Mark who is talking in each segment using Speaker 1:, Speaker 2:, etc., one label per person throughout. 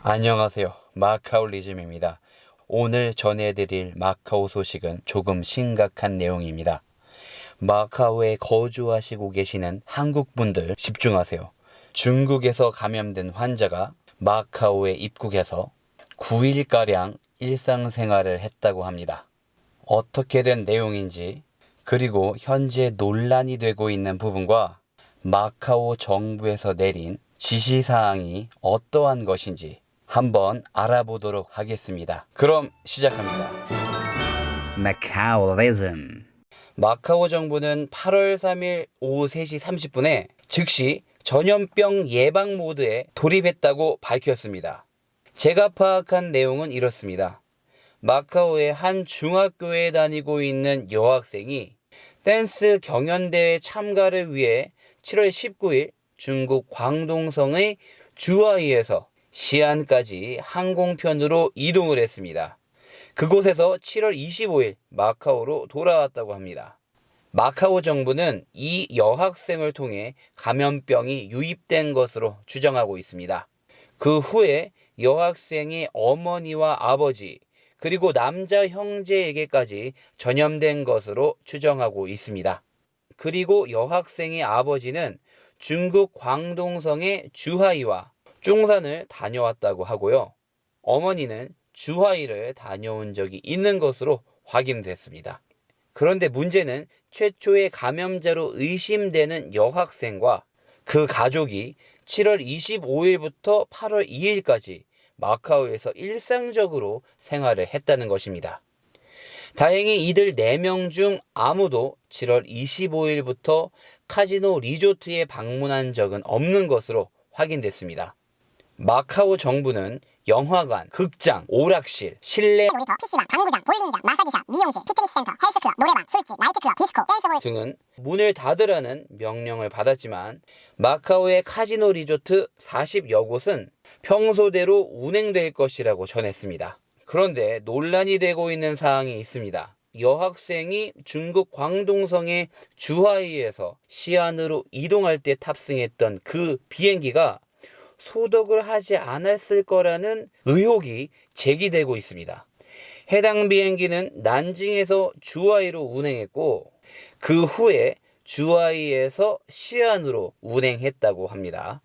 Speaker 1: 안녕하세요. 마카오 리즘입니다. 오늘 전해드릴 마카오 소식은 조금 심각한 내용입니다. 마카오에 거주하시고 계시는 한국분들 집중하세요. 중국에서 감염된 환자가 마카오에 입국해서 9일가량 일상생활을 했다고 합니다. 어떻게 된 내용인지, 그리고 현재 논란이 되고 있는 부분과 마카오 정부에서 내린 지시사항이 어떠한 것인지 한번 알아보도록 하겠습니다. 그럼 시작합니다.
Speaker 2: Macaoism.
Speaker 1: 마카오 정부는 8월 3일 오후 3시 30분에 즉시 전염병 예방 모드에 돌입했다고 밝혔습니다. 제가 파악한 내용은 이렇습니다. 마카오의 한 중학교에 다니고 있는 여학생이 댄스 경연대회 참가를 위해 7월 19일 중국 광동성의 주하이에서 시안까지 항공편으로 이동을 했습니다. 그곳에서 7월 25일 마카오로 돌아왔다고 합니다. 마카오 정부는 이 여학생을 통해 감염병이 유입된 것으로 추정하고 있습니다. 그 후에 여학생의 어머니와 아버지, 그리고 남자 형제에게까지 전염된 것으로 추정하고 있습니다. 그리고 여학생의 아버지는 중국 광동성의 주하이와 중산을 다녀왔다고 하고요. 어머니는 주하이를 다녀온 적이 있는 것으로 확인됐습니다. 그런데 문제는 최초의 감염자로 의심되는 여학생과 그 가족이 7월 25일부터 8월 2일까지 마카오에서 일상적으로 생활을 했다는 것입니다. 다행히 이들 4명 중 아무도 7월 25일부터 카지노 리조트에 방문한 적은 없는 것으로 확인됐습니다. 마카오 정부는 영화관, 극장, 오락실, 실내
Speaker 3: 놀이터, PC방, 당구장, 볼링장, 마사지샵, 미용실, 피트니스 센터, 헬스클럽, 노래방, 술집, 나이트클럽, 디스코, 댄스홀
Speaker 1: 등은 문을 닫으라는 명령을 받았지만 마카오의 카지노 리조트 40여 곳은 평소대로 운행될 것이라고 전했습니다. 그런데 논란이 되고 있는 사항이 있습니다. 여학생이 중국 광동성의 주하이에서 시안으로 이동할 때 탑승했던 그 비행기가 소독을 하지 않았을 거라는 의혹이 제기되고 있습니다. 해당 비행기는 난징에서 주하이로 운행했고 그 후에 주하이에서 시안으로 운행했다고 합니다.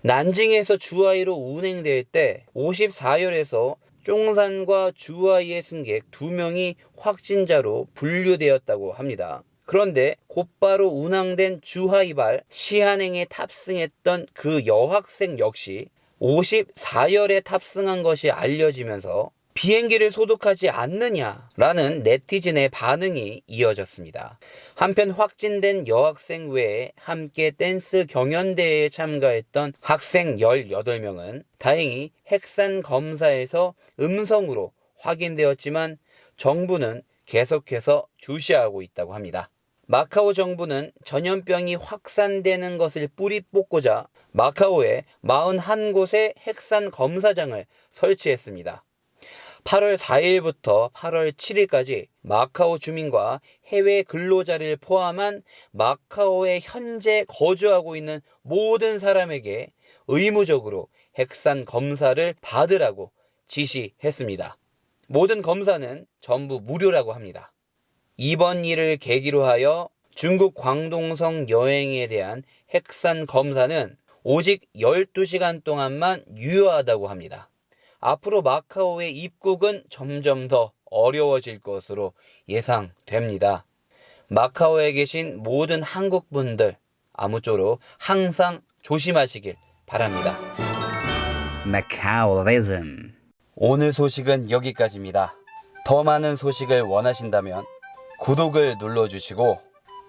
Speaker 1: 난징에서 주하이로 운행될 때 54열에서 쫑산과 주하이의 승객 2명이 확진자로 분류되었다고 합니다. 그런데 곧바로 운항된 주하이발 시안행에 탑승했던 그 여학생 역시 54열에 탑승한 것이 알려지면서 비행기를 소독하지 않느냐라는 네티즌의 반응이 이어졌습니다. 한편 확진된 여학생 외에 함께 댄스 경연대회에 참가했던 학생 18명은 다행히 핵산 검사에서 음성으로 확인되었지만 정부는 계속해서 주시하고 있다고 합니다. 마카오 정부는 전염병이 확산되는 것을 뿌리 뽑고자 마카오에 41곳의 핵산 검사장을 설치했습니다. 8월 4일부터 8월 7일까지 마카오 주민과 해외 근로자를 포함한 마카오에 현재 거주하고 있는 모든 사람에게 의무적으로 핵산 검사를 받으라고 지시했습니다. 모든 검사는 전부 무료라고 합니다. 이번 일을 계기로 하여 중국 광동성 여행에 대한 핵산 검사는 오직 12시간 동안만 유효하다고 합니다. 앞으로 마카오의 입국은 점점 더 어려워질 것으로 예상됩니다. 마카오에 계신 모든 한국분들 아무쪼록 항상 조심하시길 바랍니다.
Speaker 2: Macaoism.
Speaker 1: 오늘 소식은 여기까지입니다. 더 많은 소식을 원하신다면 구독을 눌러주시고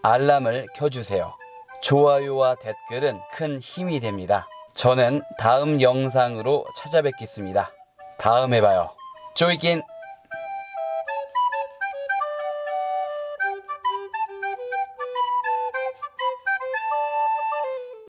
Speaker 1: 알람을 켜주세요. 좋아요와 댓글은 큰 힘이 됩니다. 저는 다음 영상으로 찾아뵙겠습니다. 다음에 봐요. 쪼이긴!